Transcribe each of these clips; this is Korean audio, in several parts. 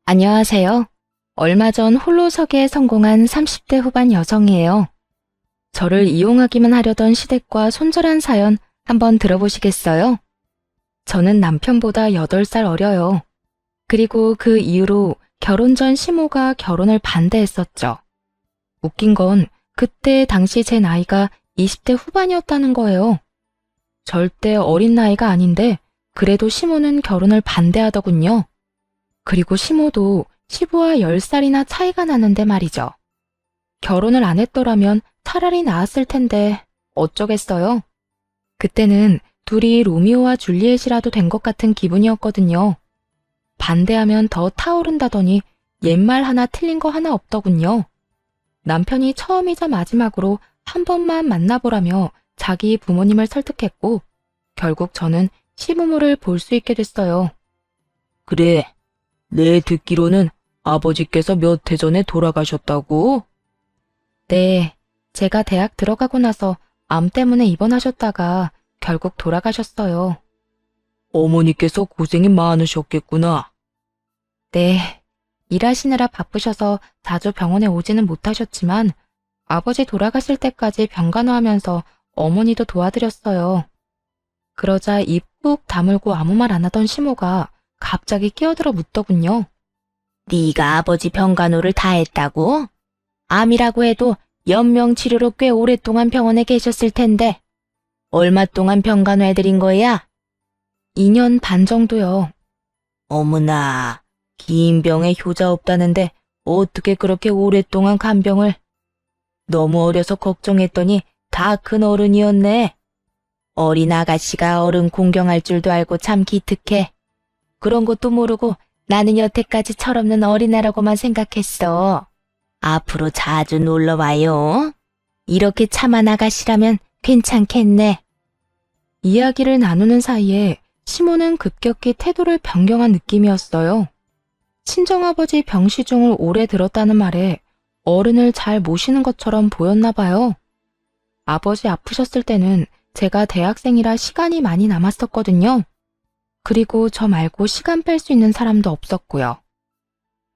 안녕하세요. 얼마 전 홀로서기에 성공한 30대 후반 여성이에요. 저를 이용하기만 하려던 시댁과 손절한 사연 한번 들어보시겠어요? 저는 남편보다 8살 어려요. 그리고 그 이후로 결혼 전 시모가 결혼을 반대했었죠. 웃긴 건 그때 당시 제 나이가 20대 후반이었다는 거예요. 절대 어린 나이가 아닌데 그래도 시모는 결혼을 반대하더군요. 그리고 시모도 시부와 10살이나 차이가 나는데 말이죠. 결혼을 안 했더라면 차라리 나았을 텐데 어쩌겠어요. 그때는 둘이 로미오와 줄리엣이라도 된 것 같은 기분이었거든요. 반대하면 더 타오른다더니 옛말 하나 틀린 거 하나 없더군요. 남편이 처음이자 마지막으로 한 번만 만나보라며 자기 부모님을 설득했고 결국 저는 시부모를 볼 수 있게 됐어요. 그래, 내 듣기로는 아버지께서 몇 해 전에 돌아가셨다고? 네, 제가 대학 들어가고 나서 암 때문에 입원하셨다가 결국 돌아가셨어요. 어머니께서 고생이 많으셨겠구나. 네, 일하시느라 바쁘셔서 자주 병원에 오지는 못하셨지만 아버지 돌아가실 때까지 병간호하면서 어머니도 도와드렸어요. 그러자 입 꾹 다물고 아무 말 안 하던 시모가 갑자기 끼어들어 묻더군요. 네가 아버지 병간호를 다 했다고? 암이라고 해도 연명치료로 꽤 오랫동안 병원에 계셨을 텐데 얼마 동안 병간호 해드린 거야? 2년 반 정도요. 어머나, 긴 병에 효자 없다는데 어떻게 그렇게 오랫동안 간병을? 너무 어려서 걱정했더니 다 큰 어른이었네. 어린 아가씨가 어른 공경할 줄도 알고 참 기특해. 그런 것도 모르고 나는 여태까지 철없는 어린애라고만 생각했어. 앞으로 자주 놀러와요. 이렇게 참한 아가씨라면 괜찮겠네. 이야기를 나누는 사이에 시모는 급격히 태도를 변경한 느낌이었어요. 친정아버지 병시 중을 오래 들었다는 말에 어른을 잘 모시는 것처럼 보였나 봐요. 아버지 아프셨을 때는 제가 대학생이라 시간이 많이 남았었거든요. 그리고 저 말고 시간 뺄 수 있는 사람도 없었고요.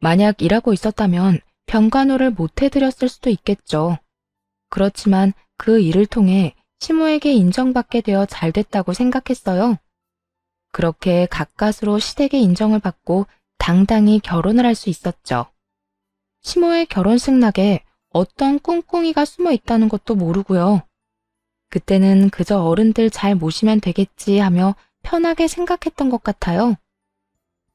만약 일하고 있었다면 병간호를 못 해드렸을 수도 있겠죠. 그렇지만 그 일을 통해 시모에게 인정받게 되어 잘 됐다고 생각했어요. 그렇게 가까스로 시댁의 인정을 받고 당당히 결혼을 할 수 있었죠. 시모의 결혼식 낙에 어떤 꿍꿍이가 숨어 있다는 것도 모르고요. 그때는 그저 어른들 잘 모시면 되겠지 하며 편하게 생각했던 것 같아요.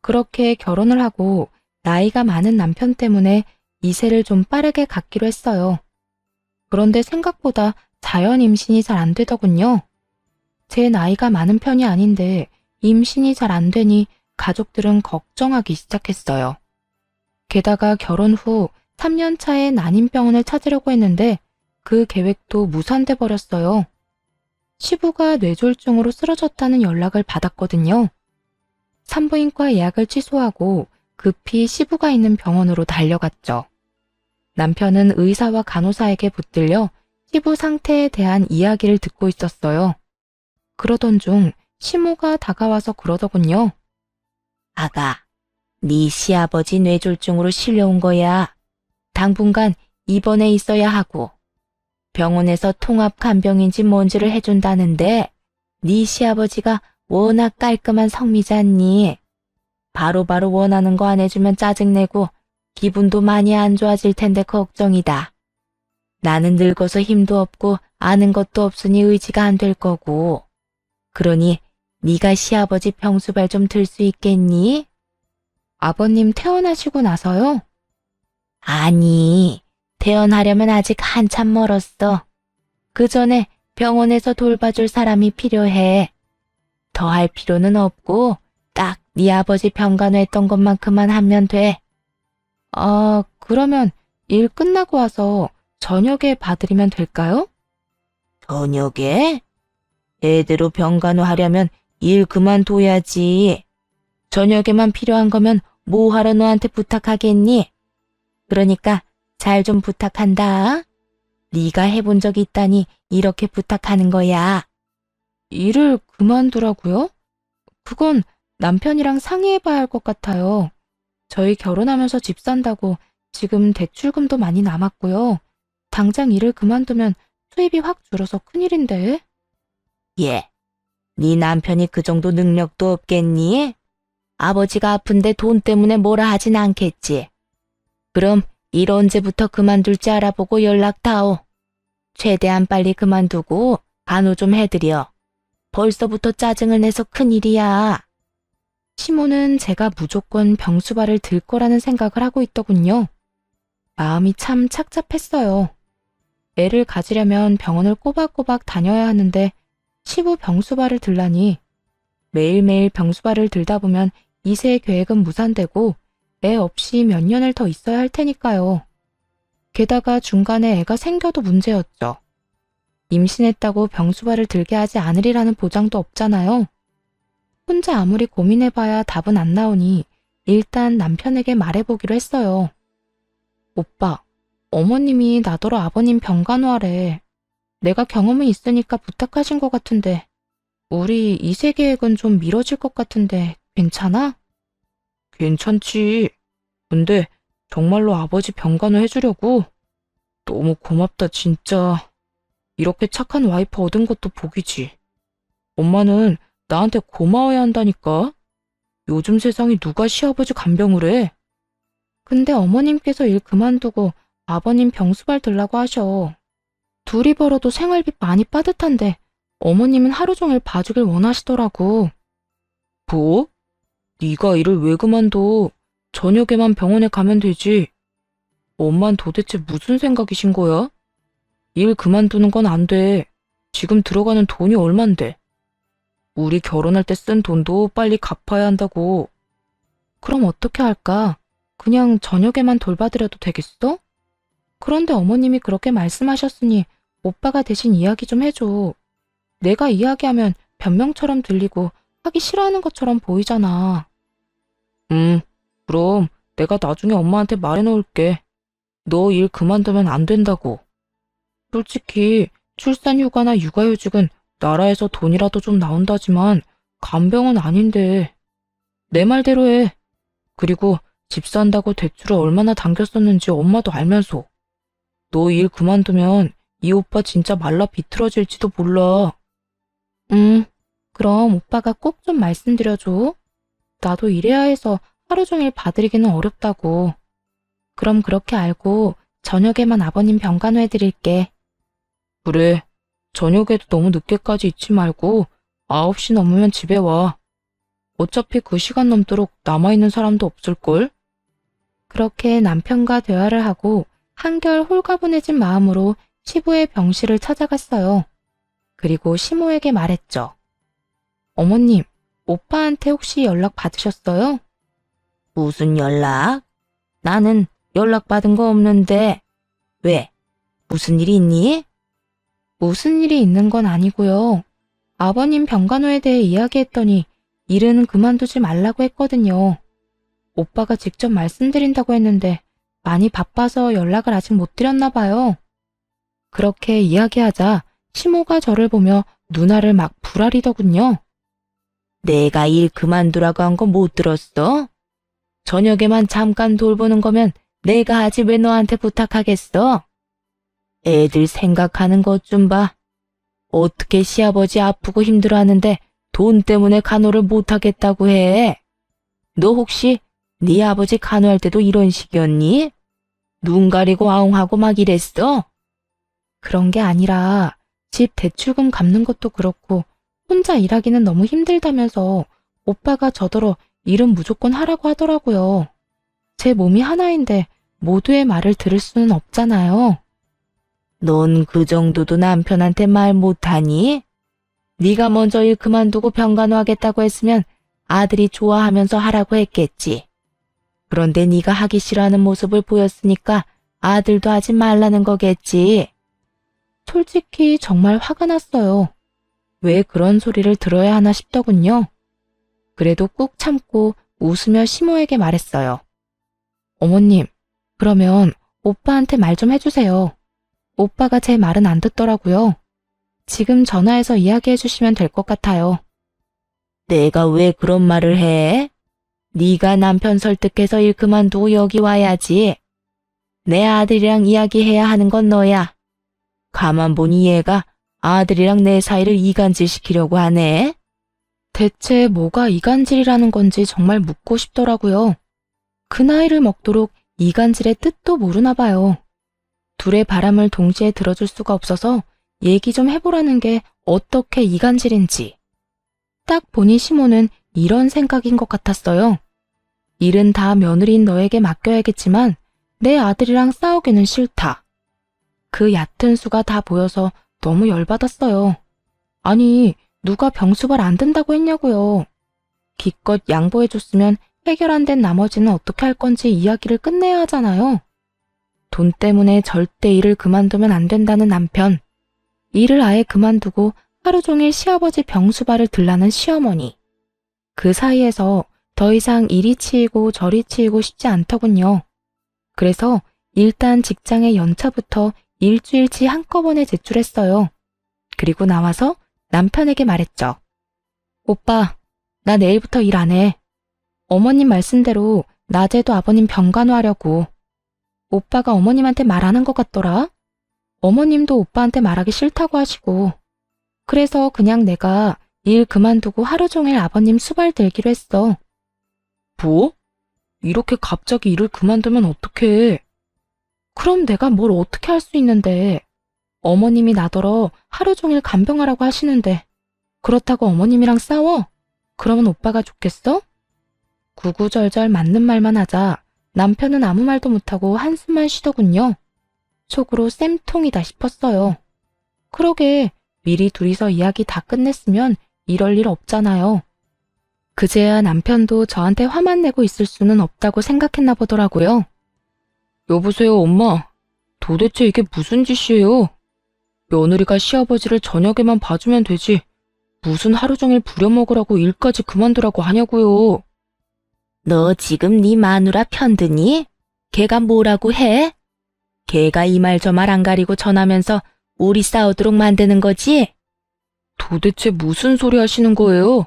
그렇게 결혼을 하고 나이가 많은 남편 때문에 이세를 좀 빠르게 갖기로 했어요. 그런데 생각보다 자연 임신이 잘 안 되더군요. 제 나이가 많은 편이 아닌데 임신이 잘 안 되니 가족들은 걱정하기 시작했어요. 게다가 결혼 후 3년 차에 난임병원을 찾으려고 했는데 그 계획도 무산돼 버렸어요. 시부가 뇌졸중으로 쓰러졌다는 연락을 받았거든요. 산부인과 예약을 취소하고 급히 시부가 있는 병원으로 달려갔죠. 남편은 의사와 간호사에게 붙들려 시부 상태에 대한 이야기를 듣고 있었어요. 그러던 중 시모가 다가와서 그러더군요. 아가, 네 시아버지 뇌졸중으로 실려온 거야. 당분간 입원해 있어야 하고 병원에서 통합 간병인지 뭔지를 해준다는데 네 시아버지가 워낙 깔끔한 성미잖니. 바로바로 원하는 거 안 해주면 짜증내고 기분도 많이 안 좋아질 텐데 걱정이다. 나는 늙어서 힘도 없고 아는 것도 없으니 의지가 안 될 거고. 그러니 네가 시아버지 병수발 좀 들 수 있겠니? 아버님 태어나시고 나서요? 아니, 태어나려면 아직 한참 멀었어. 그 전에 병원에서 돌봐줄 사람이 필요해. 더 할 필요는 없고 딱 네 아버지 병간호했던 것만큼만 하면 돼. 아, 그러면 일 끝나고 와서 저녁에 봐드리면 될까요? 저녁에? 제대로 병간호하려면 일 그만둬야지. 저녁에만 필요한 거면 뭐하러 너한테 부탁하겠니? 그러니까 잘 좀 부탁한다. 네가 해본 적 있다니 이렇게 부탁하는 거야. 일을 그만두라고요? 그건 남편이랑 상의해봐야 할 것 같아요. 저희 결혼하면서 집 산다고 지금 대출금도 많이 남았고요. 당장 일을 그만두면 수입이 확 줄어서 큰일인데. 예. 네 남편이 그 정도 능력도 없겠니? 아버지가 아픈데 돈 때문에 뭐라 하진 않겠지. 그럼 일 언제부터 그만둘지 알아보고 연락다오. 최대한 빨리 그만두고 간호 좀 해드려. 벌써부터 짜증을 내서 큰일이야. 시모는 제가 무조건 병수발을 들 거라는 생각을 하고 있더군요. 마음이 참 착잡했어요. 애를 가지려면 병원을 꼬박꼬박 다녀야 하는데 시부 병수발을 들라니. 매일매일 병수발을 들다 보면 2세 계획은 무산되고 애 없이 몇 년을 더 있어야 할 테니까요. 게다가 중간에 애가 생겨도 문제였죠. 임신했다고 병수발을 들게 하지 않으리라는 보장도 없잖아요. 혼자 아무리 고민해봐야 답은 안 나오니 일단 남편에게 말해보기로 했어요. 오빠, 어머님이 나더러 아버님 병간호하래. 내가 경험이 있으니까 부탁하신 것 같은데 우리 2세 계획은 좀 미뤄질 것 같은데 괜찮아? 괜찮지. 근데 정말로 아버지 병간호 해주려고? 너무 고맙다 진짜. 이렇게 착한 와이프 얻은 것도 복이지. 엄마는 나한테 고마워야 한다니까. 요즘 세상에 누가 시아버지 간병을 해? 근데 어머님께서 일 그만두고 아버님 병수발 들라고 하셔. 둘이 벌어도 생활비 많이 빠듯한데 어머님은 하루 종일 봐주길 원하시더라고. 뭐? 네가 일을 왜 그만둬? 저녁에만 병원에 가면 되지. 엄만 도대체 무슨 생각이신 거야? 일 그만두는 건 안 돼. 지금 들어가는 돈이 얼만데. 우리 결혼할 때 쓴 돈도 빨리 갚아야 한다고. 그럼 어떻게 할까? 그냥 저녁에만 돌봐드려도 되겠어? 그런데 어머님이 그렇게 말씀하셨으니 오빠가 대신 이야기 좀 해줘. 내가 이야기하면 변명처럼 들리고 하기 싫어하는 것처럼 보이잖아. 그럼 내가 나중에 엄마한테 말해놓을게. 너 일 그만두면 안 된다고. 솔직히 출산휴가나 육아휴직은 나라에서 돈이라도 좀 나온다지만 간병은 아닌데. 내 말대로 해. 그리고 집 산다고 대출을 얼마나 당겼었는지 엄마도 알면서. 너 일 그만두면 이 오빠 진짜 말라 비틀어질지도 몰라. 그럼 오빠가 꼭 좀 말씀드려줘. 나도 일해야 해서 하루 종일 봐드리기는 어렵다고. 그럼 그렇게 알고 저녁에만 아버님 병간호 해드릴게. 그래. 저녁에도 너무 늦게까지 있지 말고 9시 넘으면 집에 와. 어차피 그 시간 넘도록 남아있는 사람도 없을걸? 그렇게 남편과 대화를 하고 한결 홀가분해진 마음으로 시부의 병실을 찾아갔어요. 그리고 시모에게 말했죠. 어머님, 오빠한테 혹시 연락 받으셨어요? 무슨 연락? 나는 연락받은 거 없는데. 왜? 무슨 일이 있니? 무슨 일이 있는 건 아니고요. 아버님 병간호에 대해 이야기했더니 일은 그만두지 말라고 했거든요. 오빠가 직접 말씀드린다고 했는데 많이 바빠서 연락을 아직 못 드렸나 봐요. 그렇게 이야기하자 시모가 저를 보며 누나를 막 부라리더군요. 내가 일 그만두라고 한 거 못 들었어? 저녁에만 잠깐 돌보는 거면 내가 하지 왜 너한테 부탁하겠어? 애들 생각하는 것 좀 봐. 어떻게 시아버지 아프고 힘들어하는데 돈 때문에 간호를 못하겠다고 해? 너 혹시 네 아버지 간호할 때도 이런 식이었니? 눈 가리고 아웅하고 막 이랬어? 그런 게 아니라 집 대출금 갚는 것도 그렇고 혼자 일하기는 너무 힘들다면서 오빠가 저더러 일은 무조건 하라고 하더라고요. 제 몸이 하나인데 모두의 말을 들을 수는 없잖아요. 넌 그 정도도 남편한테 말 못하니? 네가 먼저 일 그만두고 병간호하겠다고 했으면 아들이 좋아하면서 하라고 했겠지. 그런데 네가 하기 싫어하는 모습을 보였으니까 아들도 하지 말라는 거겠지. 솔직히 정말 화가 났어요. 왜 그런 소리를 들어야 하나 싶더군요. 그래도 꾹 참고 웃으며 시모에게 말했어요. 어머님, 그러면 오빠한테 말 좀 해주세요. 오빠가 제 말은 안 듣더라고요. 지금 전화해서 이야기해 주시면 될 것 같아요. 내가 왜 그런 말을 해? 네가 남편 설득해서 일 그만두고 여기 와야지. 내 아들이랑 이야기해야 하는 건 너야. 가만 보니 얘가 아들이랑 내 사이를 이간질시키려고 하네. 대체 뭐가 이간질이라는 건지 정말 묻고 싶더라고요. 그 나이를 먹도록 이간질의 뜻도 모르나 봐요. 둘의 바람을 동시에 들어줄 수가 없어서 얘기 좀 해보라는 게 어떻게 이간질인지. 딱 보니 시모는 이런 생각인 것 같았어요. 일은 다 며느리인 너에게 맡겨야겠지만 내 아들이랑 싸우기는 싫다. 그 얕은 수가 다 보여서 너무 열받았어요. 아니, 누가 병수발 안 된다고 했냐고요. 기껏 양보해줬으면 해결 안 된 나머지는 어떻게 할 건지 이야기를 끝내야 하잖아요. 돈 때문에 절대 일을 그만두면 안 된다는 남편. 일을 아예 그만두고 하루 종일 시아버지 병수발을 들라는 시어머니. 그 사이에서 더 이상 이리 치이고 저리 치이고 싶지 않더군요. 그래서 일단 직장의 연차부터 일주일치 한꺼번에 제출했어요. 그리고 나와서 남편에게 말했죠. 오빠, 나 내일부터 일 안 해. 어머님 말씀대로 낮에도 아버님 병간호하려고. 오빠가 어머님한테 말 안 한 것 같더라. 어머님도 오빠한테 말하기 싫다고 하시고. 그래서 그냥 내가 일 그만두고 하루 종일 아버님 수발 들기로 했어. 뭐? 이렇게 갑자기 일을 그만두면 어떡해. 그럼 내가 뭘 어떻게 할 수 있는데. 어머님이 나더러 하루 종일 간병하라고 하시는데 그렇다고 어머님이랑 싸워? 그러면 오빠가 좋겠어? 구구절절 맞는 말만 하자 남편은 아무 말도 못하고 한숨만 쉬더군요. 속으로 쌤통이다 싶었어요. 그러게 미리 둘이서 이야기 다 끝냈으면 이럴 일 없잖아요. 그제야 남편도 저한테 화만 내고 있을 수는 없다고 생각했나 보더라고요. 여보세요, 엄마. 도대체 이게 무슨 짓이에요? 며느리가 시아버지를 저녁에만 봐주면 되지. 무슨 하루 종일 부려먹으라고 일까지 그만두라고 하냐고요. 너 지금 네 마누라 편드니? 걔가 뭐라고 해? 걔가 이 말 저 말 안 가리고 전하면서 우리 싸우도록 만드는 거지? 도대체 무슨 소리 하시는 거예요?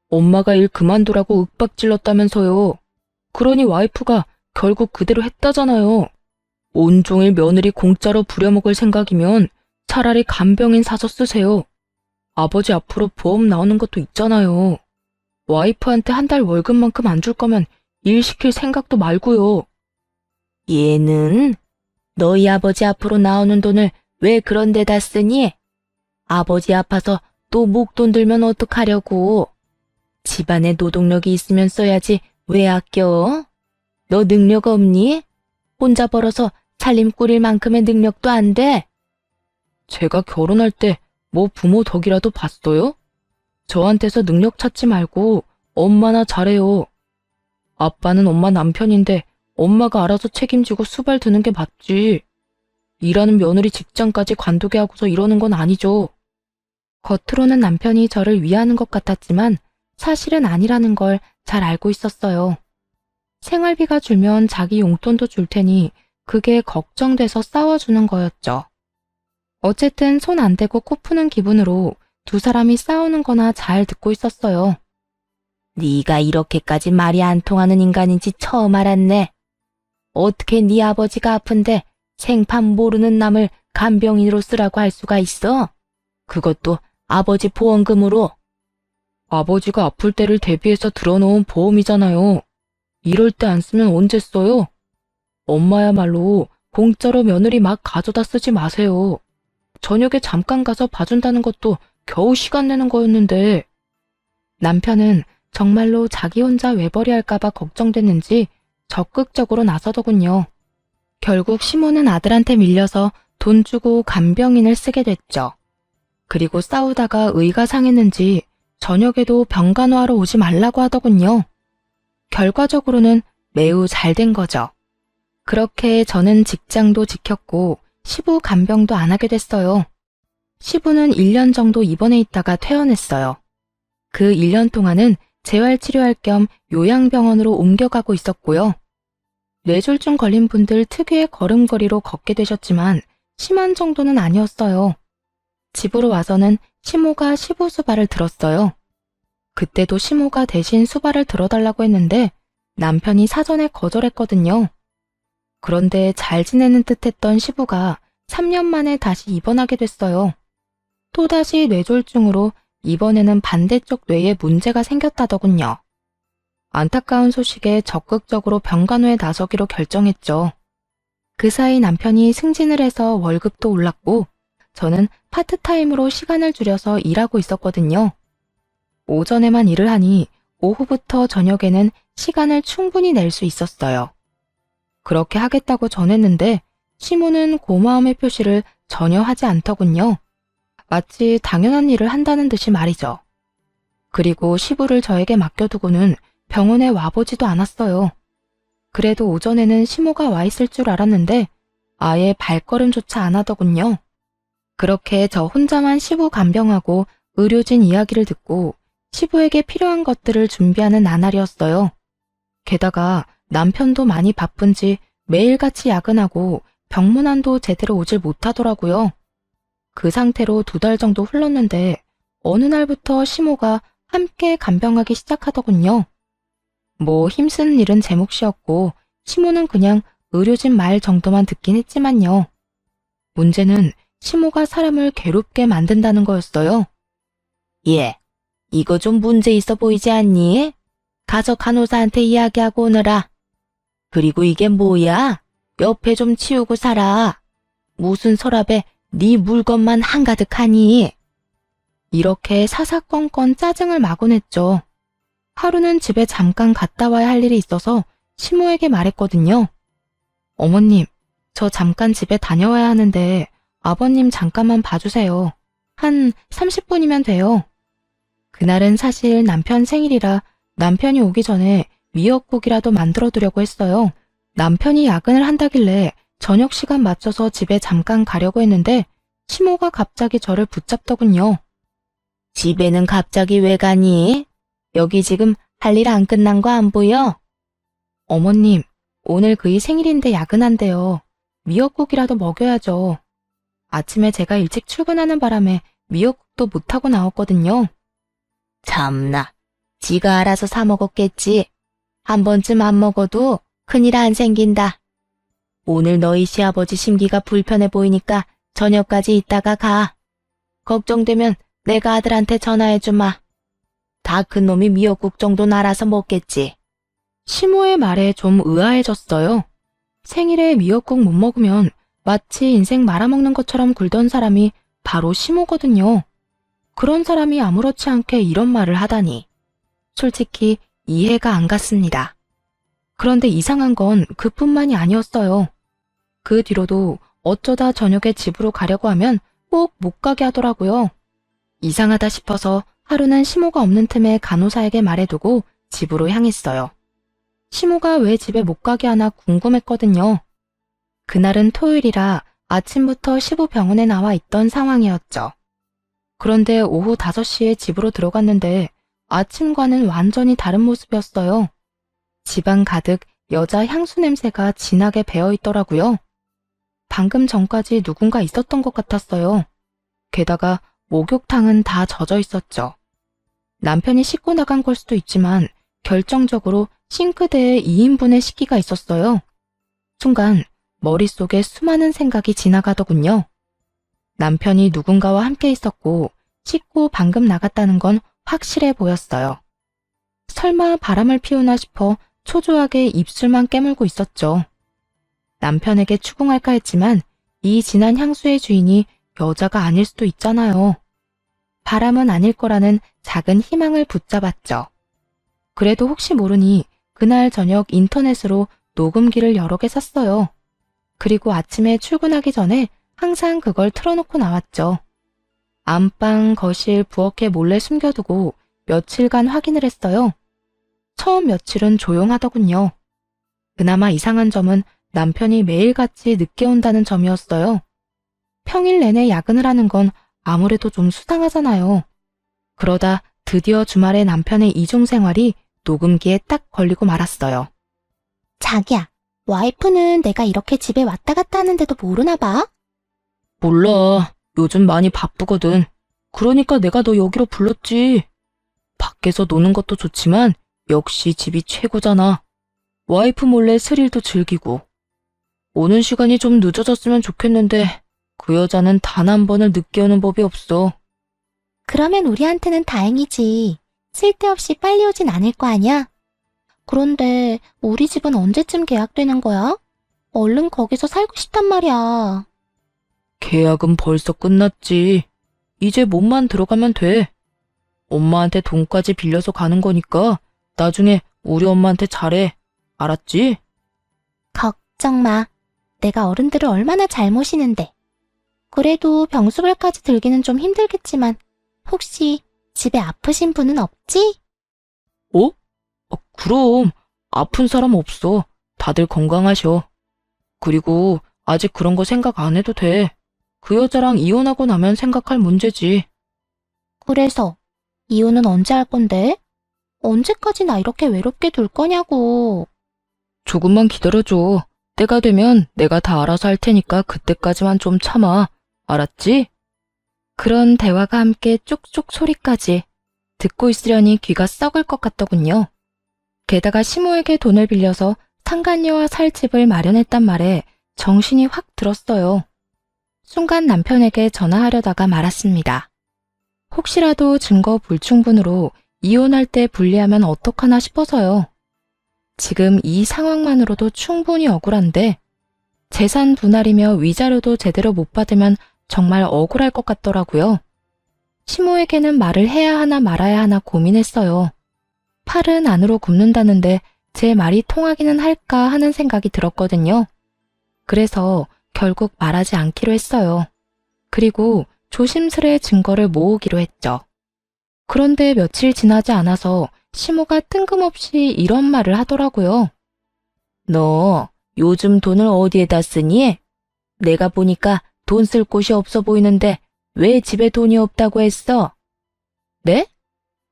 엄마가 일 그만두라고 윽박질렀다면서요. 그러니 와이프가 결국 그대로 했다잖아요. 온종일 며느리 공짜로 부려먹을 생각이면 차라리 간병인 사서 쓰세요. 아버지 앞으로 보험 나오는 것도 있잖아요. 와이프한테 한 달 월급만큼 안 줄 거면 일 시킬 생각도 말고요. 얘는 너희 아버지 앞으로 나오는 돈을 왜 그런 데다 쓰니? 아버지 아파서 또 목돈 들면 어떡하려고. 집안에 노동력이 있으면 써야지 왜 아껴? 너 능력 없니? 혼자 벌어서 살림 꾸릴 만큼의 능력도 안 돼? 제가 결혼할 때 뭐 부모 덕이라도 봤어요? 저한테서 능력 찾지 말고 엄마나 잘해요. 아빠는 엄마 남편인데 엄마가 알아서 책임지고 수발 드는 게 맞지. 일하는 며느리 직장까지 관두게 하고서 이러는 건 아니죠. 겉으로는 남편이 저를 위하는 것 같았지만 사실은 아니라는 걸 잘 알고 있었어요. 생활비가 줄면 자기 용돈도 줄 테니 그게 걱정돼서 싸워주는 거였죠. 어쨌든 손 안 대고 코 푸는 기분으로 두 사람이 싸우는 거나 잘 듣고 있었어요. 네가 이렇게까지 말이 안 통하는 인간인지 처음 알았네. 어떻게 네 아버지가 아픈데 생판 모르는 남을 간병인으로 쓰라고 할 수가 있어? 그것도 아버지 보험금으로. 아버지가 아플 때를 대비해서 들어놓은 보험이잖아요. 이럴 때 안 쓰면 언제 써요? 엄마야말로 공짜로 며느리 막 가져다 쓰지 마세요. 저녁에 잠깐 가서 봐준다는 것도 겨우 시간 내는 거였는데. 남편은 정말로 자기 혼자 외벌이 할까봐 걱정됐는지 적극적으로 나서더군요. 결국 시모는 아들한테 밀려서 돈 주고 간병인을 쓰게 됐죠. 그리고 싸우다가 의가 상했는지 저녁에도 병간호하러 오지 말라고 하더군요. 결과적으로는 매우 잘 된 거죠. 그렇게 저는 직장도 지켰고 시부 간병도 안 하게 됐어요. 시부는 1년 정도 입원해 있다가 퇴원했어요. 그 1년 동안은 재활치료할 겸 요양병원으로 옮겨가고 있었고요. 뇌졸중 걸린 분들 특유의 걸음걸이로 걷게 되셨지만 심한 정도는 아니었어요. 집으로 와서는 시모가 시부 수발을 들었어요. 그때도 시모가 대신 수발을 들어달라고 했는데 남편이 사전에 거절했거든요. 그런데 잘 지내는 듯 했던 시부가 3년 만에 다시 입원하게 됐어요. 또다시 뇌졸중으로 이번에는 반대쪽 뇌에 문제가 생겼다더군요. 안타까운 소식에 적극적으로 병간호에 나서기로 결정했죠. 그 사이 남편이 승진을 해서 월급도 올랐고 저는 파트타임으로 시간을 줄여서 일하고 있었거든요. 오전에만 일을 하니 오후부터 저녁에는 시간을 충분히 낼 수 있었어요. 그렇게 하겠다고 전했는데 시모는 고마움의 표시를 전혀 하지 않더군요. 마치 당연한 일을 한다는 듯이 말이죠. 그리고 시부를 저에게 맡겨두고는 병원에 와보지도 않았어요. 그래도 오전에는 시모가 와 있을 줄 알았는데 아예 발걸음조차 안 하더군요. 그렇게 저 혼자만 시부 간병하고 의료진 이야기를 듣고 시부에게 필요한 것들을 준비하는 나날이었어요. 게다가 남편도 많이 바쁜지 매일같이 야근하고 병문안도 제대로 오질 못하더라고요. 그 상태로 2달 정도 흘렀는데 어느 날부터 시모가 함께 간병하기 시작하더군요. 뭐 힘쓰는 일은 제 몫이었고 시모는 그냥 의료진 말 정도만 듣긴 했지만요. 문제는 시모가 사람을 괴롭게 만든다는 거였어요. 예, 이거 좀 문제 있어 보이지 않니? 가서 간호사한테 이야기하고 오너라. 그리고 이게 뭐야? 옆에 좀 치우고 살아. 무슨 서랍에 네 물건만 한가득하니? 이렇게 사사건건 짜증을 마구 냈죠. 하루는 집에 잠깐 갔다 와야 할 일이 있어서 시모에게 말했거든요. 어머님, 저 잠깐 집에 다녀와야 하는데 아버님 잠깐만 봐주세요. 한 30분이면 돼요. 그날은 사실 남편 생일이라 남편이 오기 전에 미역국이라도 만들어두려고 했어요. 남편이 야근을 한다길래 저녁 시간 맞춰서 집에 잠깐 가려고 했는데 시모가 갑자기 저를 붙잡더군요. 집에는 갑자기 왜 가니? 여기 지금 할 일 안 끝난 거 안 보여? 어머님, 오늘 그이 생일인데 야근한대요. 미역국이라도 먹여야죠. 아침에 제가 일찍 출근하는 바람에 미역국도 못하고 나왔거든요. 참나, 지가 알아서 사 먹었겠지. 한 번쯤 안 먹어도 큰일 안 생긴다. 오늘 너희 시아버지 심기가 불편해 보이니까 저녁까지 있다가 가. 걱정되면 내가 아들한테 전화해주마. 다 큰 놈이 미역국 정도는 알아서 먹겠지. 시모의 말에 좀 의아해졌어요. 생일에 미역국 못 먹으면 마치 인생 말아먹는 것처럼 굴던 사람이 바로 시모거든요. 그런 사람이 아무렇지 않게 이런 말을 하다니. 솔직히 이해가 안 갔습니다. 그런데 이상한 건 그뿐만이 아니었어요. 그 뒤로도 어쩌다 저녁에 집으로 가려고 하면 꼭 못 가게 하더라고요. 이상하다 싶어서 하루는 시모가 없는 틈에 간호사에게 말해두고 집으로 향했어요. 시모가 왜 집에 못 가게 하나 궁금했거든요. 그날은 토요일이라 아침부터 시부 병원에 나와 있던 상황이었죠. 그런데 오후 5시에 집으로 들어갔는데 아침과는 완전히 다른 모습이었어요. 집안 가득 여자 향수 냄새가 진하게 배어 있더라고요. 방금 전까지 누군가 있었던 것 같았어요. 게다가 목욕탕은 다 젖어 있었죠. 남편이 씻고 나간 걸 수도 있지만 결정적으로 싱크대에 2인분의 식기가 있었어요. 순간 머릿속에 수많은 생각이 지나가더군요. 남편이 누군가와 함께 있었고 씻고 방금 나갔다는 건 확실해 보였어요. 설마 바람을 피우나 싶어 초조하게 입술만 깨물고 있었죠. 남편에게 추궁할까 했지만 이 진한 향수의 주인이 여자가 아닐 수도 있잖아요. 바람은 아닐 거라는 작은 희망을 붙잡았죠. 그래도 혹시 모르니 그날 저녁 인터넷으로 녹음기를 여러 개 샀어요. 그리고 아침에 출근하기 전에 항상 그걸 틀어놓고 나왔죠. 안방, 거실, 부엌에 몰래 숨겨두고 며칠간 확인을 했어요. 처음 며칠은 조용하더군요. 그나마 이상한 점은 남편이 매일같이 늦게 온다는 점이었어요. 평일 내내 야근을 하는 건 아무래도 좀 수상하잖아요. 그러다 드디어 주말에 남편의 이중 생활이 녹음기에 딱 걸리고 말았어요. 자기야, 와이프는 내가 이렇게 집에 왔다 갔다 하는데도 모르나 봐? 몰라. 요즘 많이 바쁘거든. 그러니까 내가 너 여기로 불렀지. 밖에서 노는 것도 좋지만 역시 집이 최고잖아. 와이프 몰래 스릴도 즐기고. 오는 시간이 좀 늦어졌으면 좋겠는데 그 여자는 단 한 번을 늦게 오는 법이 없어. 그러면 우리한테는 다행이지. 쓸데없이 빨리 오진 않을 거 아니야? 그런데 우리 집은 언제쯤 계약되는 거야? 얼른 거기서 살고 싶단 말이야. 계약은 벌써 끝났지. 이제 몸만 들어가면 돼. 엄마한테 돈까지 빌려서 가는 거니까 나중에 우리 엄마한테 잘해. 알았지? 걱정 마. 내가 어른들을 얼마나 잘 모시는데. 그래도 병수발까지 들기는 좀 힘들겠지만 혹시 집에 아프신 분은 없지? 어? 그럼 아픈 사람 없어. 다들 건강하셔. 그리고 아직 그런 거 생각 안 해도 돼. 그 여자랑 이혼하고 나면 생각할 문제지. 그래서 이혼은 언제 할 건데? 언제까지 나 이렇게 외롭게 둘 거냐고. 조금만 기다려줘. 때가 되면 내가 다 알아서 할 테니까 그때까지만 좀 참아. 알았지? 그런 대화가 함께 쪽쪽 소리까지 듣고 있으려니 귀가 썩을 것 같더군요. 게다가 시모에게 돈을 빌려서 상간녀와 살 집을 마련했단 말에 정신이 확 들었어요. 순간 남편에게 전화하려다가 말았습니다. 혹시라도 증거 불충분으로 이혼할 때 불리하면 어떡하나 싶어서요. 지금 이 상황만으로도 충분히 억울한데 재산 분할이며 위자료도 제대로 못 받으면 정말 억울할 것 같더라고요. 시모에게는 말을 해야 하나 말아야 하나 고민했어요. 팔은 안으로 굽는다는데 제 말이 통하기는 할까 하는 생각이 들었거든요. 그래서 결국 말하지 않기로 했어요. 그리고 조심스레 증거를 모으기로 했죠. 그런데 며칠 지나지 않아서 시모가 뜬금없이 이런 말을 하더라고요. 너 요즘 돈을 어디에다 쓰니? 내가 보니까 돈 쓸 곳이 없어 보이는데 왜 집에 돈이 없다고 했어? 네?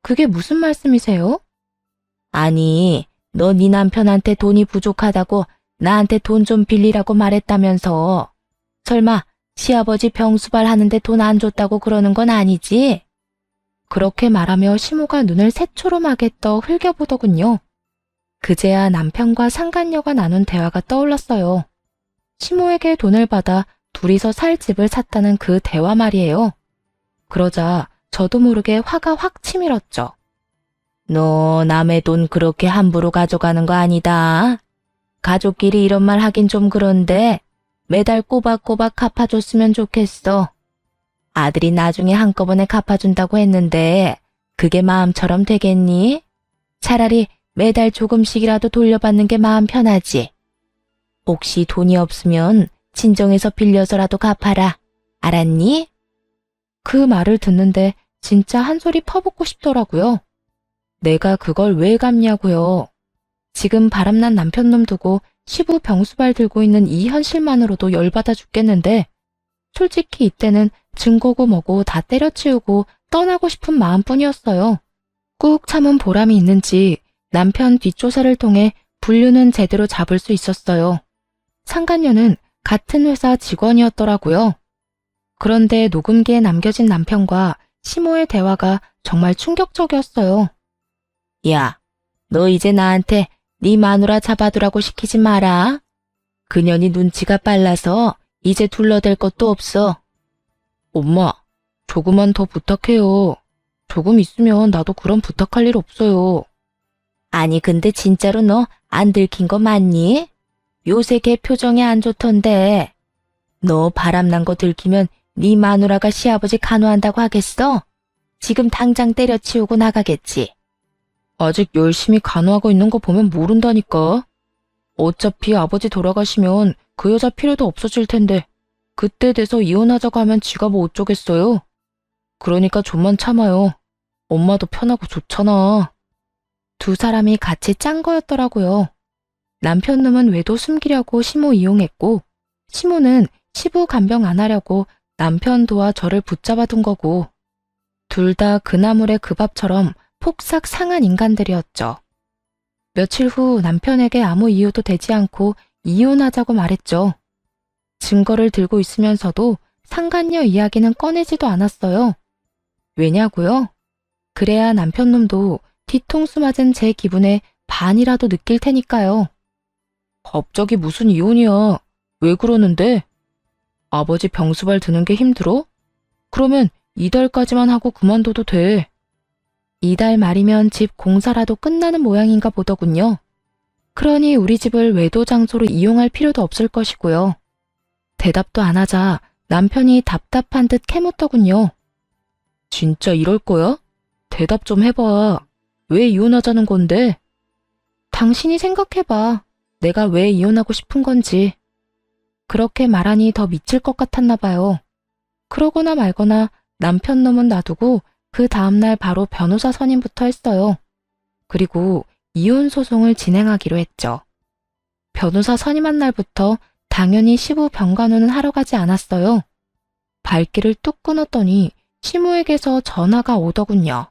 그게 무슨 말씀이세요? 아니, 너 네 남편한테 돈이 부족하다고 나한테 돈 좀 빌리라고 말했다면서. 설마 시아버지 병수발 하는데 돈 안 줬다고 그러는 건 아니지? 그렇게 말하며 시모가 눈을 새초롬하게 떠 흘겨보더군요. 그제야 남편과 상간녀가 나눈 대화가 떠올랐어요. 시모에게 돈을 받아 둘이서 살 집을 샀다는 그 대화 말이에요. 그러자 저도 모르게 화가 확 치밀었죠. 너 남의 돈 그렇게 함부로 가져가는 거 아니다. 가족끼리 이런 말 하긴 좀 그런데 매달 꼬박꼬박 갚아줬으면 좋겠어. 아들이 나중에 한꺼번에 갚아준다고 했는데 그게 마음처럼 되겠니? 차라리 매달 조금씩이라도 돌려받는 게 마음 편하지. 혹시 돈이 없으면 친정에서 빌려서라도 갚아라. 알았니? 그 말을 듣는데 진짜 한 소리 퍼붓고 싶더라고요. 내가 그걸 왜 갚냐고요. 지금 바람난 남편놈 두고 시부 병수발 들고 있는 이 현실만으로도 열받아 죽겠는데 솔직히 이때는 증거고 뭐고 다 때려치우고 떠나고 싶은 마음뿐이었어요. 꾹 참은 보람이 있는지 남편 뒷조사를 통해 분류는 제대로 잡을 수 있었어요. 상간녀는 같은 회사 직원이었더라고요. 그런데 녹음기에 남겨진 남편과 시모의 대화가 정말 충격적이었어요. 야, 너 이제 나한테 네 마누라 잡아두라고 시키지 마라. 그년이 눈치가 빨라서 이제 둘러댈 것도 없어. 엄마, 조금만 더 부탁해요. 조금 있으면 나도 그런 부탁할 일 없어요. 아니 근데 진짜로 너 안 들킨 거 맞니? 요새 걔 표정이 안 좋던데. 너 바람난 거 들키면 네 마누라가 시아버지 간호한다고 하겠어? 지금 당장 때려치우고 나가겠지. 아직 열심히 간호하고 있는 거 보면 모른다니까. 어차피 아버지 돌아가시면 그 여자 필요도 없어질 텐데 그때 돼서 이혼하자고 하면 지가 뭐 어쩌겠어요. 그러니까 좀만 참아요. 엄마도 편하고 좋잖아. 두 사람이 같이 짠 거였더라고요. 남편놈은 외도 숨기려고 시모 이용했고 시모는 시부 간병 안 하려고 남편 도와 저를 붙잡아 둔 거고 둘 다 그나물의 그 밥처럼 폭삭 상한 인간들이었죠. 며칠 후 남편에게 아무 이유도 되지 않고 이혼하자고 말했죠. 증거를 들고 있으면서도 상간녀 이야기는 꺼내지도 않았어요. 왜냐고요? 그래야 남편놈도 뒤통수 맞은 제 기분에 반이라도 느낄 테니까요. 갑자기 무슨 이혼이야? 왜 그러는데? 아버지 병수발 드는 게 힘들어? 그러면 이달까지만 하고 그만둬도 돼. 이달 말이면 집 공사라도 끝나는 모양인가 보더군요. 그러니 우리 집을 외도 장소로 이용할 필요도 없을 것이고요. 대답도 안 하자 남편이 답답한 듯 캐묻더군요. 진짜 이럴 거야? 대답 좀 해봐. 왜 이혼하자는 건데? 당신이 생각해봐. 내가 왜 이혼하고 싶은 건지. 그렇게 말하니 더 미칠 것 같았나 봐요. 그러거나 말거나 남편 놈은 놔두고 그 다음날 바로 변호사 선임부터 했어요. 그리고 이혼 소송을 진행하기로 했죠. 변호사 선임한 날부터 당연히 시부 병간호는 하러 가지 않았어요. 발길을 뚝 끊었더니 시모에게서 전화가 오더군요.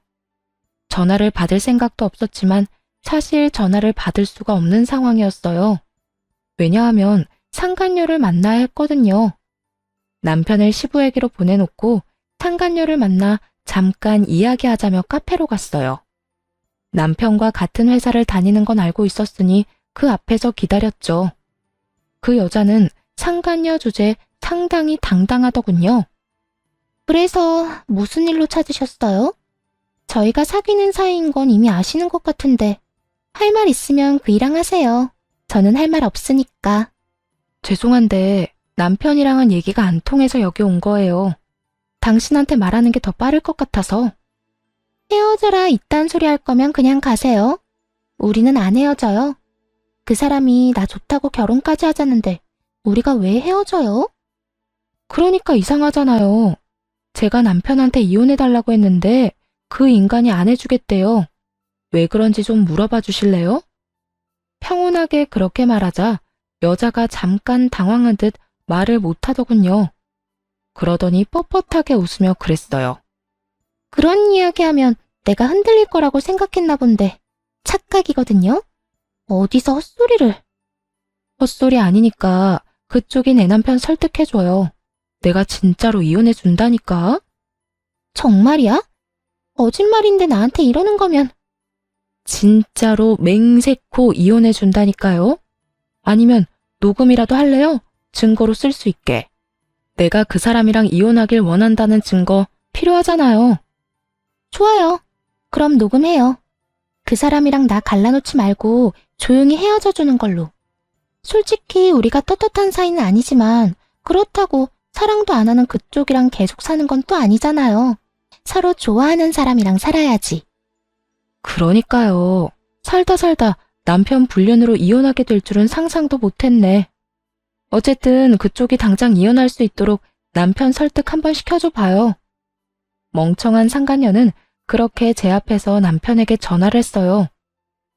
전화를 받을 생각도 없었지만 사실 전화를 받을 수가 없는 상황이었어요. 왜냐하면 상간녀를 만나야 했거든요. 남편을 시부에게로 보내놓고 상간녀를 만나 잠깐 이야기하자며 카페로 갔어요. 남편과 같은 회사를 다니는 건 알고 있었으니 그 앞에서 기다렸죠. 그 여자는 상간녀 주제 상당히 당당하더군요. 그래서 무슨 일로 찾으셨어요? 저희가 사귀는 사이인 건 이미 아시는 것 같은데 할 말 있으면 그이랑 하세요. 저는 할 말 없으니까. 죄송한데 남편이랑은 얘기가 안 통해서 여기 온 거예요. 당신한테 말하는 게 더 빠를 것 같아서. 헤어져라 이딴 소리 할 거면 그냥 가세요. 우리는 안 헤어져요. 그 사람이 나 좋다고 결혼까지 하자는데 우리가 왜 헤어져요? 그러니까 이상하잖아요. 제가 남편한테 이혼해달라고 했는데 그 인간이 안 해주겠대요. 왜 그런지 좀 물어봐 주실래요? 평온하게 그렇게 말하자 여자가 잠깐 당황한 듯 말을 못하더군요. 그러더니 뻣뻣하게 웃으며 그랬어요. 그런 이야기하면 내가 흔들릴 거라고 생각했나 본데 착각이거든요. 어디서 헛소리를. 헛소리 아니니까 그쪽이 내 남편 설득해줘요. 내가 진짜로 이혼해준다니까? 정말이야? 거짓말인데 나한테 이러는 거면. 진짜로 맹세코 이혼해준다니까요? 아니면 녹음이라도 할래요? 증거로 쓸 수 있게. 내가 그 사람이랑 이혼하길 원한다는 증거 필요하잖아요. 좋아요. 그럼 녹음해요. 그 사람이랑 나 갈라놓지 말고 조용히 헤어져 주는 걸로. 솔직히 우리가 떳떳한 사이는 아니지만 그렇다고 사랑도 안 하는 그쪽이랑 계속 사는 건 또 아니잖아요. 서로 좋아하는 사람이랑 살아야지. 그러니까요. 살다 남편 불륜으로 이혼하게 될 줄은 상상도 못했네. 어쨌든 그쪽이 당장 이혼할 수 있도록 남편 설득 한번 시켜줘 봐요. 멍청한 상간녀는 그렇게 제 앞에서 남편에게 전화를 했어요.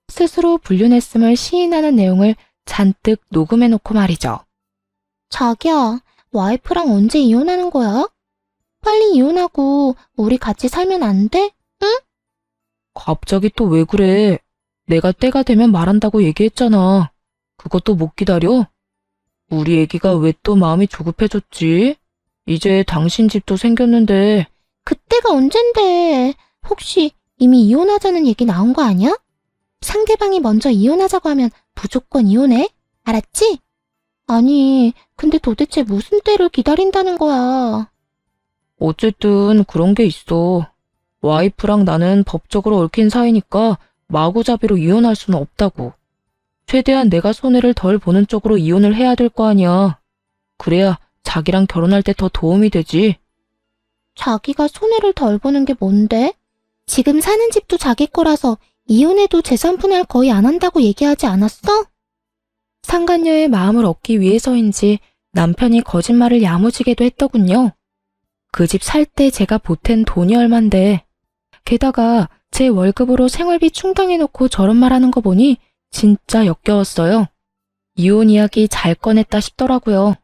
스스로 불륜했음을 시인하는 내용을 잔뜩 녹음해놓고 말이죠. 자기야, 와이프랑 언제 이혼하는 거야? 빨리 이혼하고 우리 같이 살면 안 돼? 갑자기 또 왜 그래? 내가 때가 되면 말한다고 얘기했잖아. 그것도 못 기다려? 우리 애기가 왜 또 마음이 조급해졌지? 이제 당신 집도 생겼는데. 그때가 언젠데. 혹시 이미 이혼하자는 얘기 나온 거 아니야? 상대방이 먼저 이혼하자고 하면 무조건 이혼해? 알았지? 아니, 근데 도대체 무슨 때를 기다린다는 거야? 어쨌든 그런 게 있어. 와이프랑 나는 법적으로 얽힌 사이니까 마구잡이로 이혼할 수는 없다고. 최대한 내가 손해를 덜 보는 쪽으로 이혼을 해야 될 거 아니야. 그래야 자기랑 결혼할 때 더 도움이 되지. 자기가 손해를 덜 보는 게 뭔데? 지금 사는 집도 자기 거라서 이혼해도 재산 분할 거의 안 한다고 얘기하지 않았어? 상간녀의 마음을 얻기 위해서인지 남편이 거짓말을 야무지게도 했더군요. 그 집 살 때 제가 보탠 돈이 얼만데. 게다가 제 월급으로 생활비 충당해놓고 저런 말하는 거 보니 진짜 역겨웠어요. 이혼 이야기 잘 꺼냈다 싶더라고요.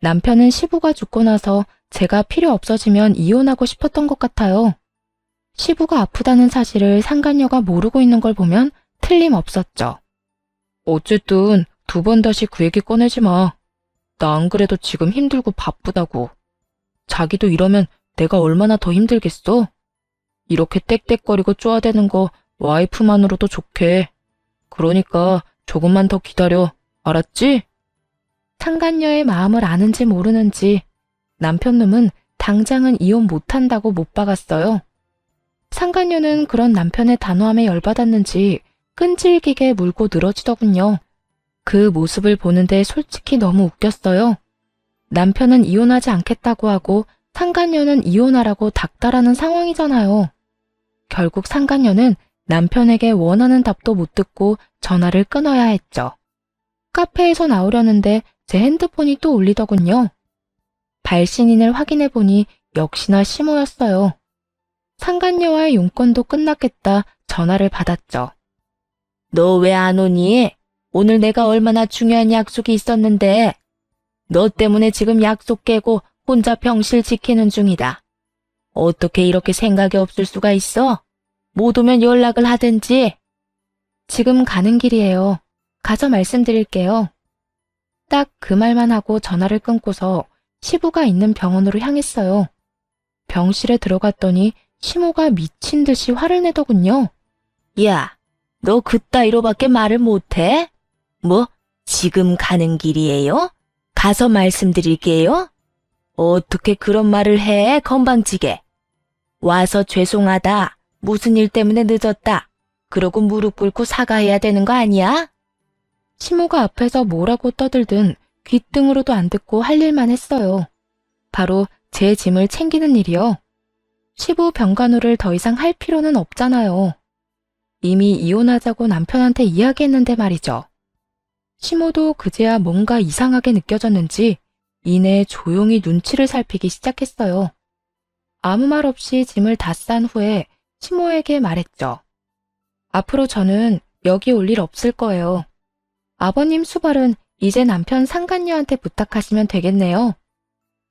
남편은 시부가 죽고 나서 제가 필요 없어지면 이혼하고 싶었던 것 같아요. 시부가 아프다는 사실을 상간녀가 모르고 있는 걸 보면 틀림없었죠. 어쨌든 2번 다시 그 얘기 꺼내지 마. 나 안 그래도 지금 힘들고 바쁘다고. 자기도 이러면 내가 얼마나 더 힘들겠어? 이렇게 떽떽거리고 쪼아대는 거 와이프만으로도 좋게. 그러니까 조금만 더 기다려. 알았지? 상간녀의 마음을 아는지 모르는지 남편놈은 당장은 이혼 못한다고 못 박았어요. 상간녀는 그런 남편의 단호함에 열받았는지 끈질기게 물고 늘어지더군요. 그 모습을 보는데 솔직히 너무 웃겼어요. 남편은 이혼하지 않겠다고 하고 상간녀는 이혼하라고 닥달하는 상황이잖아요. 결국 상간녀는 남편에게 원하는 답도 못 듣고 전화를 끊어야 했죠. 카페에서 나오려는데 제 핸드폰이 또 울리더군요. 발신인을 확인해보니 역시나 시모였어요. 상간녀와의 용건도 끝났겠다 전화를 받았죠. 너 왜 안 오니? 오늘 내가 얼마나 중요한 약속이 있었는데. 너 때문에 지금 약속 깨고 혼자 병실 지키는 중이다. 어떻게 이렇게 생각이 없을 수가 있어? 못 오면 연락을 하든지. 지금 가는 길이에요. 가서 말씀드릴게요. 딱 그 말만 하고 전화를 끊고서 시부가 있는 병원으로 향했어요. 병실에 들어갔더니 시모가 미친 듯이 화를 내더군요. 야, 너 그따위로밖에 말을 못해? 뭐, 지금 가는 길이에요? 가서 말씀드릴게요? 어떻게 그런 말을 해, 건방지게. 와서 죄송하다. 무슨 일 때문에 늦었다. 그러고 무릎 꿇고 사과해야 되는 거 아니야? 시모가 앞에서 뭐라고 떠들든 귓등으로도 안 듣고 할 일만 했어요. 바로 제 짐을 챙기는 일이요. 시부 병간호를 더 이상 할 필요는 없잖아요. 이미 이혼하자고 남편한테 이야기했는데 말이죠. 시모도 그제야 뭔가 이상하게 느껴졌는지 이내 조용히 눈치를 살피기 시작했어요. 아무 말 없이 짐을 다 싼 후에 시모에게 말했죠. 앞으로 저는 여기 올 일 없을 거예요. 아버님 수발은 이제 남편 상간녀한테 부탁하시면 되겠네요.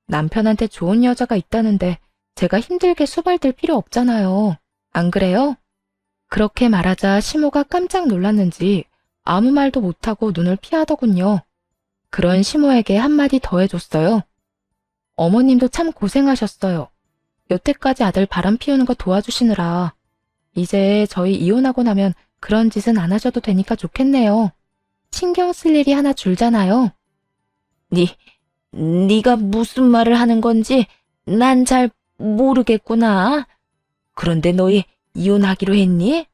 남편한테 좋은 여자가 있다는데 제가 힘들게 수발될 필요 없잖아요. 안 그래요? 그렇게 말하자 시모가 깜짝 놀랐는지 아무 말도 못하고 눈을 피하더군요. 그런 시모에게 한마디 더 해줬어요. 어머님도 참 고생하셨어요. 여태까지 아들 바람 피우는 거 도와주시느라. 이제 저희 이혼하고 나면 그런 짓은 안 하셔도 되니까 좋겠네요. 신경 쓸 일이 하나 줄잖아요. 네가 무슨 말을 하는 건지 난 잘 모르겠구나. 그런데 너희 이혼하기로 했니?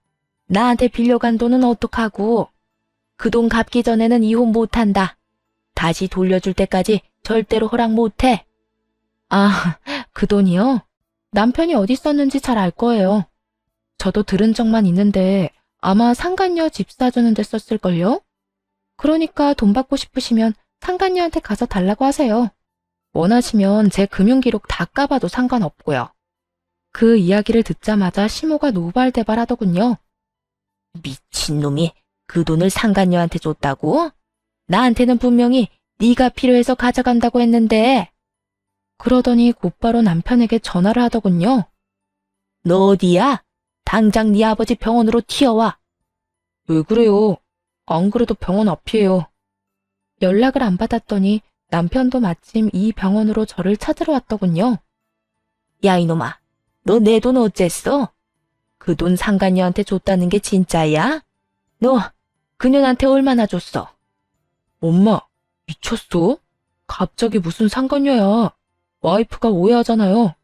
나한테 빌려간 돈은 어떡하고? 그 돈 갚기 전에는 이혼 못한다. 다시 돌려줄 때까지 절대로 허락 못해. 아, 그 돈이요? 남편이 어디 썼는지 잘 알 거예요. 저도 들은 적만 있는데 아마 상간녀 집 사주는 데 썼을걸요? 그러니까 돈 받고 싶으시면 상간녀한테 가서 달라고 하세요. 원하시면 제 금융기록 다 까봐도 상관없고요. 그 이야기를 듣자마자 시모가 노발대발하더군요. 미친놈이 그 돈을 상간녀한테 줬다고? 나한테는 분명히 네가 필요해서 가져간다고 했는데. 그러더니 곧바로 남편에게 전화를 하더군요. 너 어디야? 당장 네 아버지 병원으로 튀어와. 왜 그래요? 안 그래도 병원 앞이에요. 연락을 안 받았더니 남편도 마침 이 병원으로 저를 찾으러 왔더군요. 야 이놈아, 너 내 돈 어쨌어? 그 돈 상간녀한테 줬다는 게 진짜야? 너 그년한테 얼마나 줬어? 엄마, 미쳤어? 갑자기 무슨 상관녀야? 와이프가 오해하잖아요.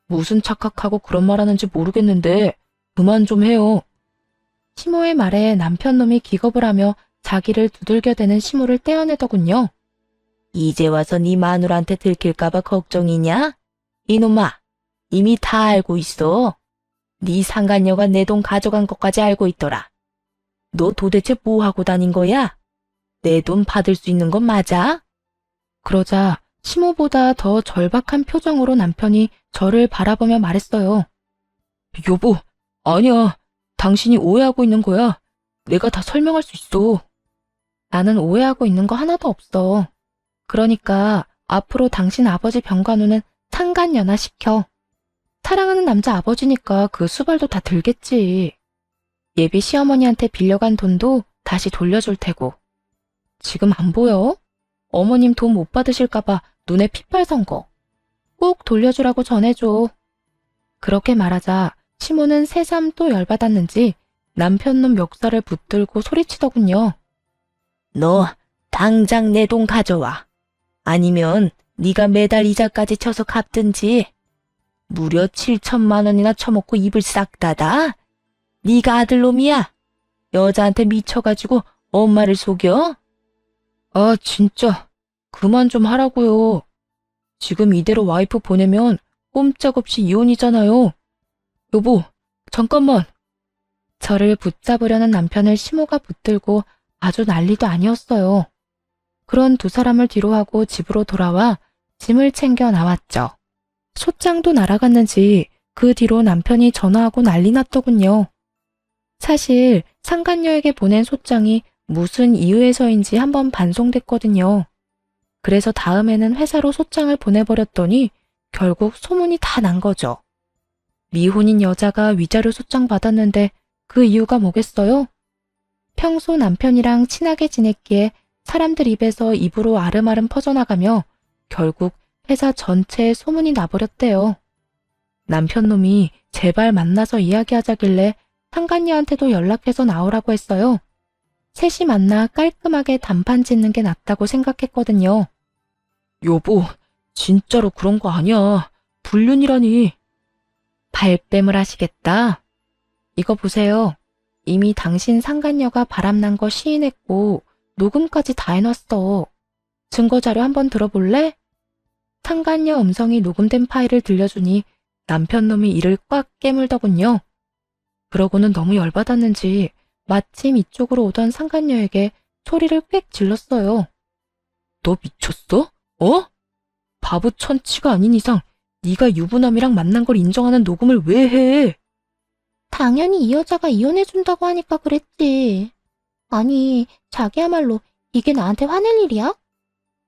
무슨 착각하고 그런 말 하는지 모르겠는데 그만 좀 해요. 시모의 말에 남편놈이 기겁을 하며 자기를 두들겨대는 시모를 떼어내더군요. 이제 와서 네 마누라한테 들킬까봐 걱정이냐? 이놈아, 이미 다 알고 있어. 네 상간녀가 내 돈 가져간 것까지 알고 있더라. 너 도대체 뭐 하고 다닌 거야? 내 돈 받을 수 있는 건 맞아? 그러자 시모보다 더 절박한 표정으로 남편이 저를 바라보며 말했어요. 여보, 아니야. 당신이 오해하고 있는 거야. 내가 다 설명할 수 있어. 나는 오해하고 있는 거 하나도 없어. 그러니까 앞으로 당신 아버지 병간호는 상간녀나 시켜. 사랑하는 남자 아버지니까 그 수발도 다 들겠지. 예비 시어머니한테 빌려간 돈도 다시 돌려줄 테고. 지금 안 보여? 어머님 돈 못 받으실까봐 눈에 핏발 선 거. 꼭 돌려주라고 전해줘. 그렇게 말하자 시모는 새삼 또 열받았는지 남편놈 멱살을 붙들고 소리치더군요. 너 당장 내 돈 가져와. 아니면 네가 매달 이자까지 쳐서 갚든지. 무려 7천만 원이나 처먹고 입을 싹 닫아? 네가 아들놈이야? 여자한테 미쳐가지고 엄마를 속여? 아, 진짜. 그만 좀 하라고요. 지금 이대로 와이프 보내면 꼼짝없이 이혼이잖아요. 여보, 잠깐만. 저를 붙잡으려는 남편을 시모가 붙들고 아주 난리도 아니었어요. 그런 두 사람을 뒤로하고 집으로 돌아와 짐을 챙겨 나왔죠. 소장도 날아갔는지 그 뒤로 남편이 전화하고 난리 났더군요. 사실 상간녀에게 보낸 소장이 무슨 이유에서인지 한번 반송됐거든요. 그래서 다음에는 회사로 소장을 보내버렸더니 결국 소문이 다 난 거죠. 미혼인 여자가 위자료 소장 받았는데 그 이유가 뭐겠어요? 평소 남편이랑 친하게 지냈기에 사람들 입에서 입으로 아름아름 퍼져나가며 결국 회사 전체에 소문이 나버렸대요. 남편놈이 제발 만나서 이야기하자길래 상간녀한테도 연락해서 나오라고 했어요. 셋이 만나 깔끔하게 단판 짓는 게 낫다고 생각했거든요. 여보, 진짜로 그런 거 아니야. 불륜이라니. 발뺌을 하시겠다. 이거 보세요. 이미 당신 상간녀가 바람난 거 시인했고 녹음까지 다 해놨어. 증거자료 한번 들어볼래? 상간녀 음성이 녹음된 파일을 들려주니 남편놈이 이를 꽉 깨물더군요. 그러고는 너무 열받았는지 마침 이쪽으로 오던 상간녀에게 소리를 꽥 질렀어요. 너 미쳤어? 어? 바보 천치가 아닌 이상 네가 유부남이랑 만난 걸 인정하는 녹음을 왜 해? 당연히 이 여자가 이혼해준다고 하니까 그랬지. 아니, 자기야말로 이게 나한테 화낼 일이야?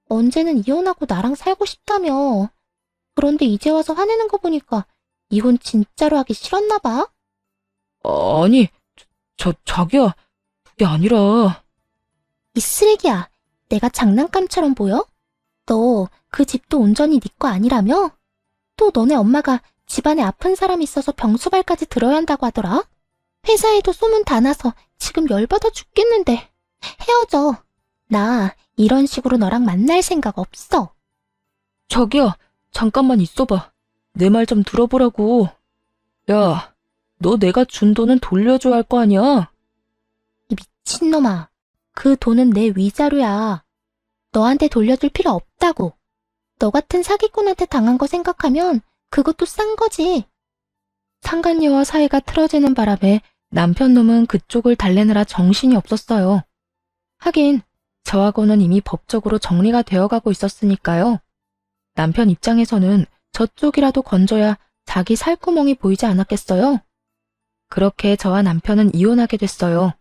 언제는 이혼하고 나랑 살고 싶다며. 그런데 이제 와서 화내는 거 보니까 이혼 진짜로 하기 싫었나 봐. 아니, 자기야, 그게 아니라. 이 쓰레기야, 내가 장난감처럼 보여? 너 그 집도 온전히 네 거 아니라며? 또 너네 엄마가 집안에 아픈 사람 있어서 병수발까지 들어야 한다고 하더라? 회사에도 소문 다 나서 지금 열받아 죽겠는데. 헤어져. 나 이런 식으로 너랑 만날 생각 없어. 자기야, 잠깐만 있어봐. 내 말 좀 들어보라고. 야, 너 내가 준 돈은 돌려줘야 할 거 아니야? 이 미친놈아. 그 돈은 내 위자료야. 너한테 돌려줄 필요 없다고. 너 같은 사기꾼한테 당한 거 생각하면 그것도 싼 거지. 상간녀와 사이가 틀어지는 바람에 남편 놈은 그쪽을 달래느라 정신이 없었어요. 하긴 저하고는 이미 법적으로 정리가 되어가고 있었으니까요. 남편 입장에서는 저쪽이라도 건져야 자기 살구멍이 보이지 않았겠어요? 그렇게 저와 남편은 이혼하게 됐어요.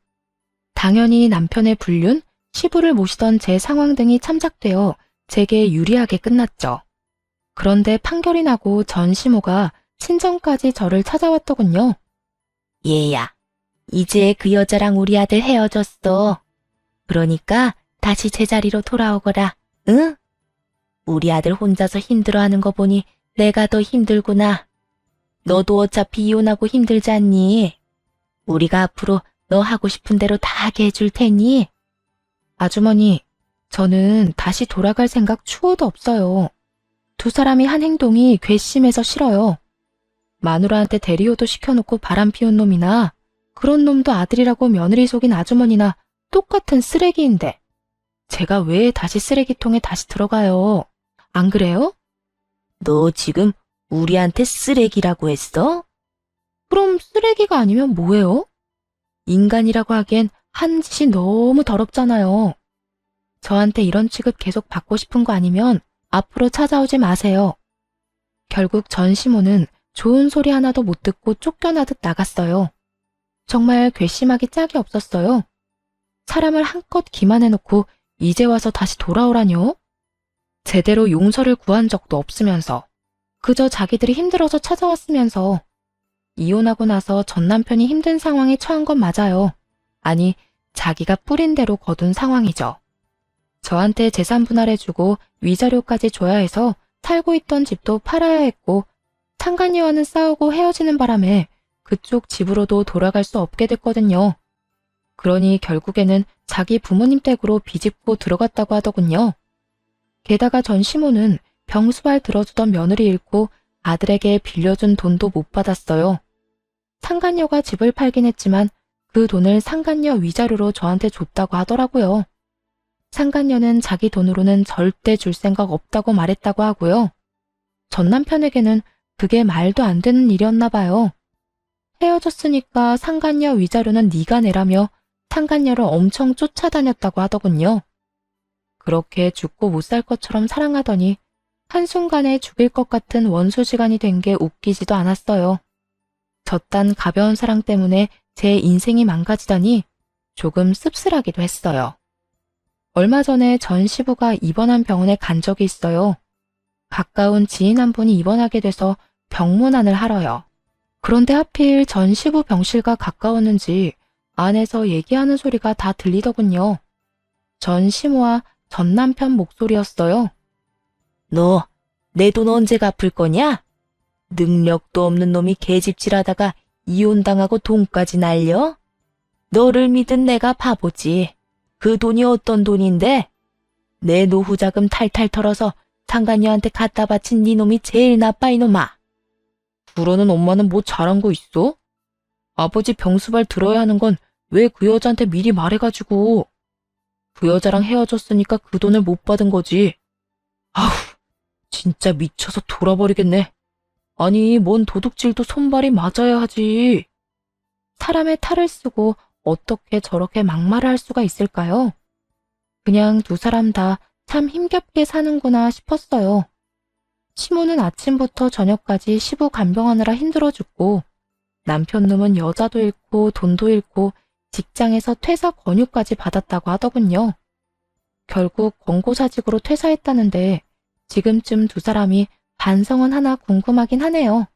당연히 남편의 불륜, 시부를 모시던 제 상황 등이 참작되어 제게 유리하게 끝났죠. 그런데 판결이 나고 전 시모가 친정까지 저를 찾아왔더군요. 얘야, 이제 그 여자랑 우리 아들 헤어졌어. 그러니까 다시 제자리로 돌아오거라, 응? 우리 아들 혼자서 힘들어하는 거 보니 내가 더 힘들구나. 너도 어차피 이혼하고 힘들지 않니? 우리가 앞으로 너 하고 싶은 대로 다 하게 해줄 테니. 아주머니, 저는 다시 돌아갈 생각 추호도 없어요. 두 사람이 한 행동이 괘씸해서 싫어요. 마누라한테 대리호도 시켜놓고 바람 피운 놈이나 그런 놈도 아들이라고 며느리 속인 아주머니나 똑같은 쓰레기인데 제가 왜 다시 쓰레기통에 다시 들어가요? 안 그래요? 너 지금 우리한테 쓰레기라고 했어? 그럼 쓰레기가 아니면 뭐예요? 인간이라고 하기엔 한 짓이 너무 더럽잖아요. 저한테 이런 취급 계속 받고 싶은 거 아니면 앞으로 찾아오지 마세요. 결국 전 시모는 좋은 소리 하나도 못 듣고 쫓겨나듯 나갔어요. 정말 괘씸하기 짝이 없었어요. 사람을 한껏 기만해놓고 이제 와서 다시 돌아오라뇨? 제대로 용서를 구한 적도 없으면서 그저 자기들이 힘들어서 찾아왔으면서 이혼하고 나서 전 남편이 힘든 상황에 처한 건 맞아요. 아니, 자기가 뿌린 대로 거둔 상황이죠. 저한테 재산 분할해주고 위자료까지 줘야 해서 살고 있던 집도 팔아야 했고 상간녀와는 싸우고 헤어지는 바람에 그쪽 집으로도 돌아갈 수 없게 됐거든요. 그러니 결국에는 자기 부모님 댁으로 비집고 들어갔다고 하더군요. 게다가 전 시모는 병수발 들어주던 며느리 잃고 아들에게 빌려준 돈도 못 받았어요. 상간녀가 집을 팔긴 했지만 그 돈을 상간녀 위자료로 저한테 줬다고 하더라고요. 상간녀는 자기 돈으로는 절대 줄 생각 없다고 말했다고 하고요. 전 남편에게는 그게 말도 안 되는 일이었나 봐요. 헤어졌으니까 상간녀 위자료는 네가 내라며 상간녀를 엄청 쫓아다녔다고 하더군요. 그렇게 죽고 못 살 것처럼 사랑하더니 한순간에 죽일 것 같은 원수지간이 된 게 웃기지도 않았어요. 저딴 가벼운 사랑 때문에 제 인생이 망가지다니 조금 씁쓸하기도 했어요. 얼마 전에 전 시부가 입원한 병원에 간 적이 있어요. 가까운 지인 한 분이 입원하게 돼서 병문안을 하러요. 그런데 하필 전 시부 병실과 가까웠는지 안에서 얘기하는 소리가 다 들리더군요. 전 시모와 전 남편 목소리였어요. 너 내 돈 언제 갚을 거냐? 능력도 없는 놈이 개집질하다가 이혼당하고 돈까지 날려? 너를 믿은 내가 바보지. 그 돈이 어떤 돈인데? 내 노후자금 탈탈 털어서 상간녀한테 갖다 바친 네 놈이 제일 나빠 이놈아. 그러는 엄마는 뭐 잘한 거 있어? 아버지 병수발 들어야 하는 건 왜 그 여자한테 미리 말해가지고. 그 여자랑 헤어졌으니까 그 돈을 못 받은 거지. 아우, 진짜 미쳐서 돌아버리겠네. 아니, 뭔 도둑질도 손발이 맞아야 하지. 사람의 탈을 쓰고 어떻게 저렇게 막말을 할 수가 있을까요? 그냥 두 사람 다 참 힘겹게 사는구나 싶었어요. 시모는 아침부터 저녁까지 시부 간병하느라 힘들어 죽고 남편 놈은 여자도 잃고 돈도 잃고 직장에서 퇴사 권유까지 받았다고 하더군요. 결국 권고사직으로 퇴사했다는데 지금쯤 두 사람이 반성은 하나 궁금하긴 하네요.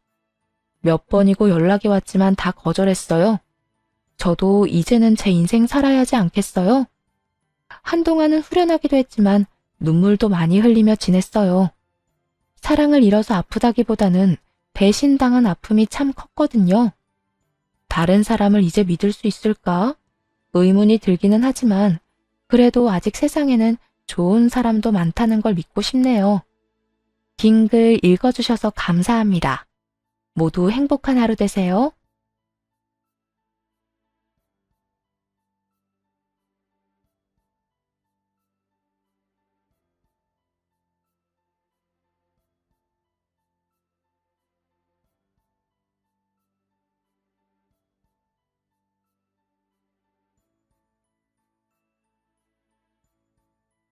몇 번이고 연락이 왔지만 다 거절했어요. 저도 이제는 제 인생 살아야 하지 않겠어요? 한동안은 후련하기도 했지만 눈물도 많이 흘리며 지냈어요. 사랑을 잃어서 아프다기보다는 배신당한 아픔이 참 컸거든요. 다른 사람을 이제 믿을 수 있을까? 의문이 들기는 하지만 그래도 아직 세상에는 좋은 사람도 많다는 걸 믿고 싶네요. 긴 글 읽어주셔서 감사합니다. 모두 행복한 하루 되세요.